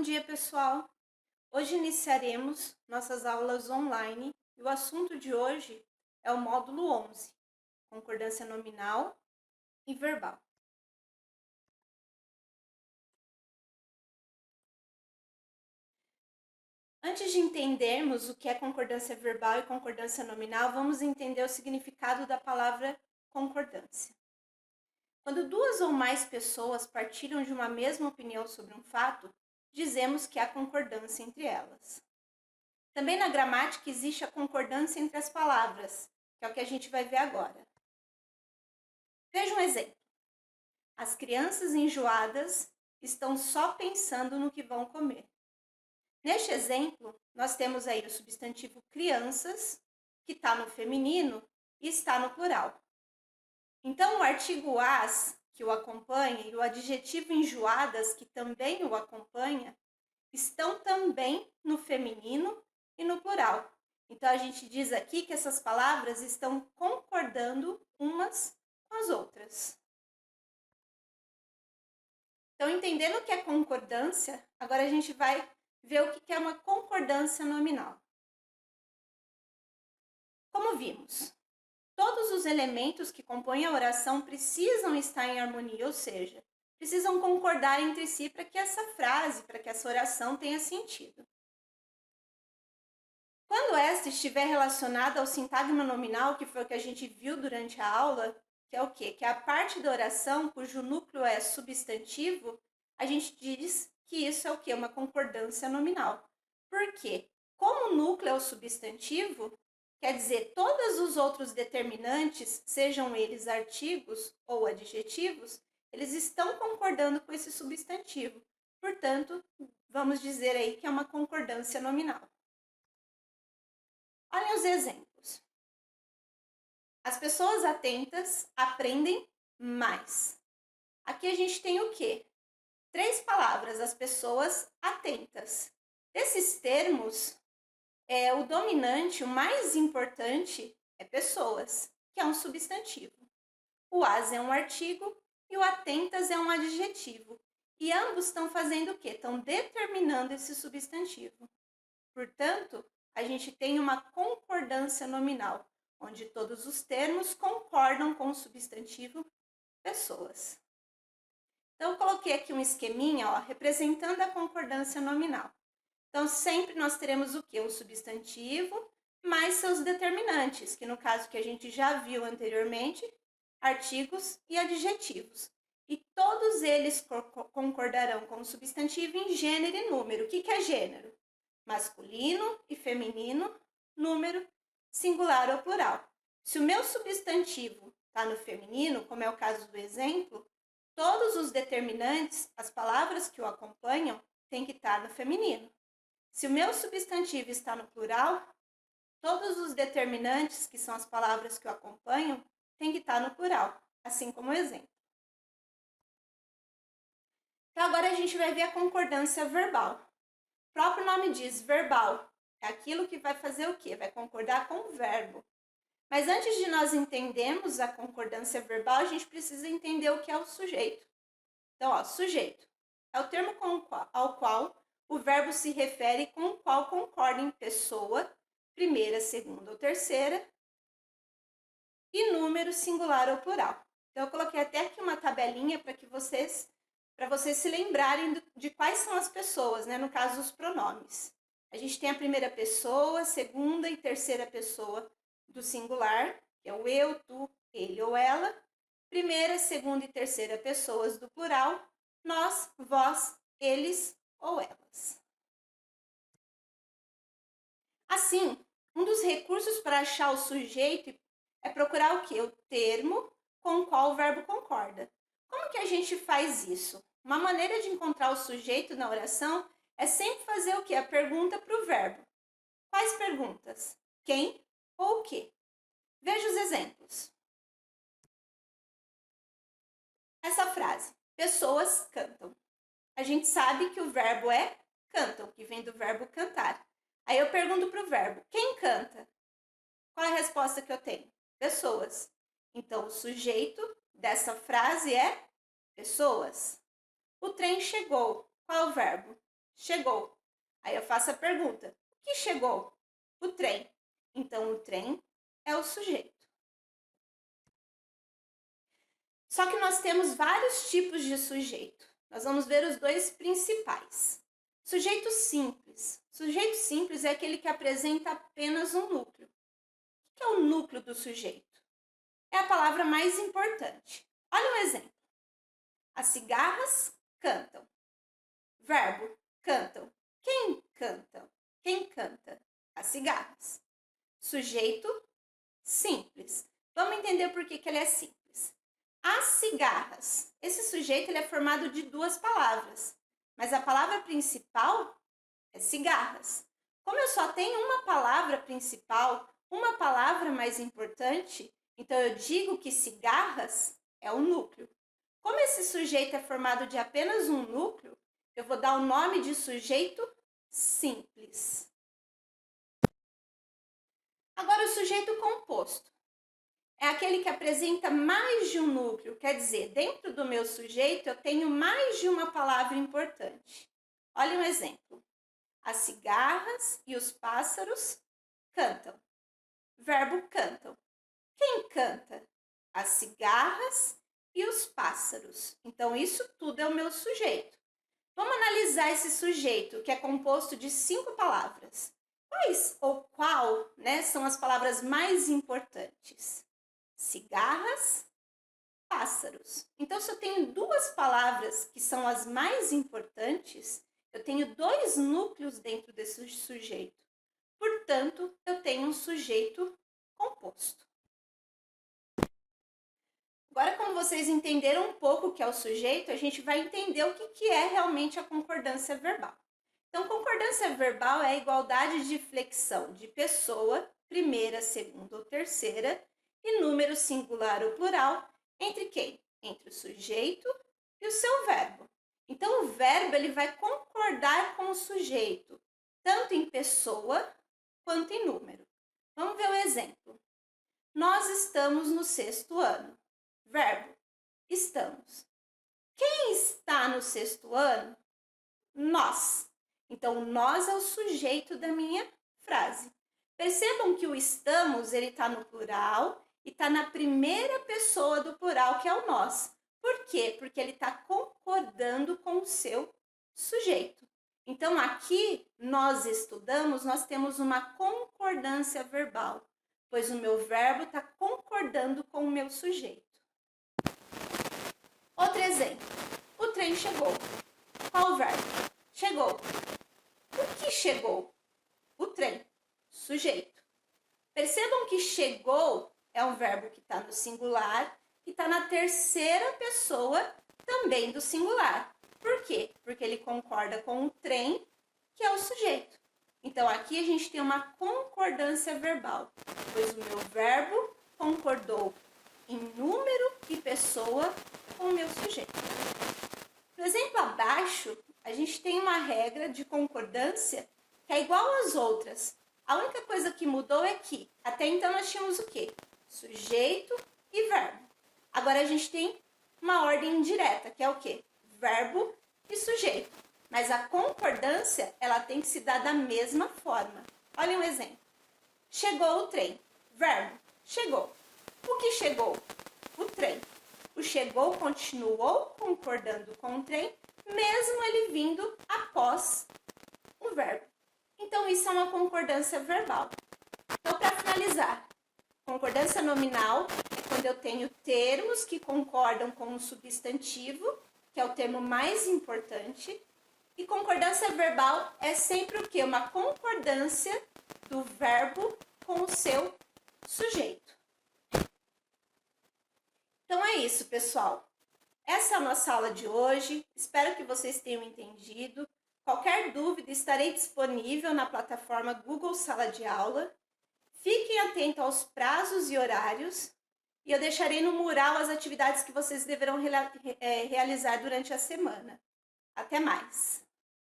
Bom dia, pessoal! Hoje iniciaremos nossas aulas online e o assunto de hoje é o módulo 11, concordância nominal e verbal. Antes de entendermos o que é concordância verbal e concordância nominal, vamos entender o significado da palavra concordância. Quando duas ou mais pessoas partilham de uma mesma opinião sobre um fato, dizemos que há concordância entre elas. Também na gramática existe a concordância entre as palavras, que é o que a gente vai ver agora. Veja um exemplo. As crianças enjoadas estão só pensando no que vão comer. Neste exemplo, nós temos aí o substantivo crianças, que está no feminino e está no plural. Então, o artigo as, que o acompanha, e o adjetivo enjoadas, que também o acompanha, estão também no feminino e no plural. Então, a gente diz aqui que essas palavras estão concordando umas com as outras. Então, entendendo o que é concordância, agora a gente vai ver o que é uma concordância nominal. Como vimos, todos os elementos que compõem a oração precisam estar em harmonia, ou seja, precisam concordar entre si para que essa frase, para que essa oração tenha sentido. Quando esta estiver relacionada ao sintagma nominal, que foi o que a gente viu durante a aula, que é o quê? Que é a parte da oração cujo núcleo é substantivo, a gente diz que isso é o quê? Uma concordância nominal. Por quê? Como o núcleo é o substantivo, quer dizer, todos os outros determinantes, sejam eles artigos ou adjetivos, eles estão concordando com esse substantivo. Portanto, vamos dizer aí que é uma concordância nominal. Olhem os exemplos. As pessoas atentas aprendem mais. Aqui a gente tem o quê? 3 palavras, as pessoas atentas. Desses termos, o dominante, o mais importante, é pessoas, que é um substantivo. O as é um artigo e o atentas é um adjetivo. E ambos estão fazendo o quê? Estão determinando esse substantivo. Portanto, a gente tem uma concordância nominal, onde todos os termos concordam com o substantivo pessoas. Então, eu coloquei aqui um esqueminha, representando a concordância nominal. Então, sempre nós teremos o quê? Um substantivo mais seus determinantes, que no caso que a gente já viu anteriormente, artigos e adjetivos. E todos eles concordarão com o substantivo em gênero e número. O que é gênero? Masculino e feminino, número, singular ou plural. Se o meu substantivo está no feminino, como é o caso do exemplo, todos os determinantes, as palavras que o acompanham, têm que estar no feminino. Se o meu substantivo está no plural, todos os determinantes, que são as palavras que o acompanham, têm que estar no plural, assim como o exemplo. Então, agora a gente vai ver a concordância verbal. O próprio nome diz verbal, é aquilo que vai fazer o quê? Vai concordar com o verbo. Mas antes de nós entendermos a concordância verbal, a gente precisa entender o que é o sujeito. Então, sujeito é o termo ao qual o verbo se refere com o qual concorda em pessoa, primeira, segunda ou terceira, e número, singular ou plural. Então, eu coloquei até aqui uma tabelinha para vocês se lembrarem de quais são as pessoas, né? No caso, os pronomes. A gente tem a primeira pessoa, segunda e terceira pessoa do singular, que é o eu, tu, ele ou ela. Primeira, segunda e terceira pessoas do plural, nós, vós, eles ou elas. Assim, um dos recursos para achar o sujeito é procurar o quê? O termo com o qual o verbo concorda. Como que a gente faz isso? Uma maneira de encontrar o sujeito na oração é sempre fazer o quê? A pergunta para o verbo. Quais perguntas? Quem ou o quê? Veja os exemplos. Essa frase, pessoas cantam. A gente sabe que o verbo é cantam, que vem do verbo cantar. Aí eu pergunto para o verbo, quem canta? Qual é a resposta que eu tenho? Pessoas. Então, o sujeito dessa frase é pessoas. O trem chegou. Qual é o verbo? chegou. Aí eu faço a pergunta: o que chegou? O trem. Então, o trem é o sujeito. Só que nós temos vários tipos de sujeito. Nós vamos ver os dois principais. Sujeito simples. Sujeito simples é aquele que apresenta apenas um núcleo. O que é o núcleo do sujeito? É a palavra mais importante. Olha um exemplo. As cigarras cantam. Verbo, cantam. Quem canta? Quem canta? As cigarras. Sujeito simples. Vamos entender por que ele é simples. As cigarras. Esse sujeito ele é formado de duas palavras, mas a palavra principal é cigarras. Como eu só tenho uma palavra principal, uma palavra mais importante, então eu digo que cigarras é o núcleo. Como esse sujeito é formado de apenas um núcleo, eu vou dar o nome de sujeito simples. Agora, o sujeito composto é aquele que apresenta mais de um núcleo, quer dizer, dentro do meu sujeito eu tenho mais de uma palavra importante. Olha um exemplo. As cigarras e os pássaros cantam. Verbo cantam. Quem canta? As cigarras e os pássaros. Então, isso tudo é o meu sujeito. Vamos analisar esse sujeito, que é composto de 5 palavras. Quais ou qual, são as palavras mais importantes? Cigarras, pássaros. Então, se eu tenho 2 palavras que são as mais importantes, eu tenho 2 núcleos dentro desse sujeito. Portanto, eu tenho um sujeito composto. Agora, como vocês entenderam um pouco o que é o sujeito, a gente vai entender o que é realmente a concordância verbal. Então, concordância verbal é a igualdade de flexão de pessoa, primeira, segunda ou terceira, e número singular ou plural, entre quem? Entre o sujeito e o seu verbo. Então, o verbo ele vai concordar com o sujeito, tanto em pessoa quanto em número. Vamos ver o exemplo. Nós estamos no 6º ano. Verbo, estamos. Quem está no 6º ano? Nós. Então, nós é o sujeito da minha frase. Percebam que o estamos ele está no plural e está na primeira pessoa do plural, que é o nós. Por quê? Porque ele está concordando com o seu sujeito. Então, aqui, nós estudamos, nós temos uma concordância verbal, pois o meu verbo está concordando com o meu sujeito. Outro exemplo. O trem chegou. Qual o verbo? Chegou. O que chegou? O trem. Sujeito. Percebam que chegou é um verbo que está no singular e está na terceira pessoa também do singular. Por quê? Porque ele concorda com o trem, que é o sujeito. Então, aqui a gente tem uma concordância verbal, pois o meu verbo concordou em número e pessoa com o meu sujeito. No exemplo abaixo, a gente tem uma regra de concordância que é igual às outras. A única coisa que mudou é que, até então, nós tínhamos o quê? Sujeito e verbo. Agora, a gente tem uma ordem indireta, que é o quê? Verbo e sujeito. Mas a concordância, ela tem que se dar da mesma forma. Olha um exemplo. Chegou o trem. Verbo, chegou. O que chegou? O trem. O chegou continuou concordando com o trem, mesmo ele vindo após o verbo. Então, isso é uma concordância verbal. Então, para finalizar, concordância nominal é quando eu tenho termos que concordam com o substantivo, que é o termo mais importante. E concordância verbal é sempre o quê? Uma concordância do verbo com o seu sujeito. Então é isso, pessoal. Essa é a nossa aula de hoje. Espero que vocês tenham entendido. Qualquer dúvida, estarei disponível na plataforma Google Sala de Aula. Fiquem atentos aos prazos e horários. E eu deixarei no mural as atividades que vocês deverão realizar durante a semana. Até mais!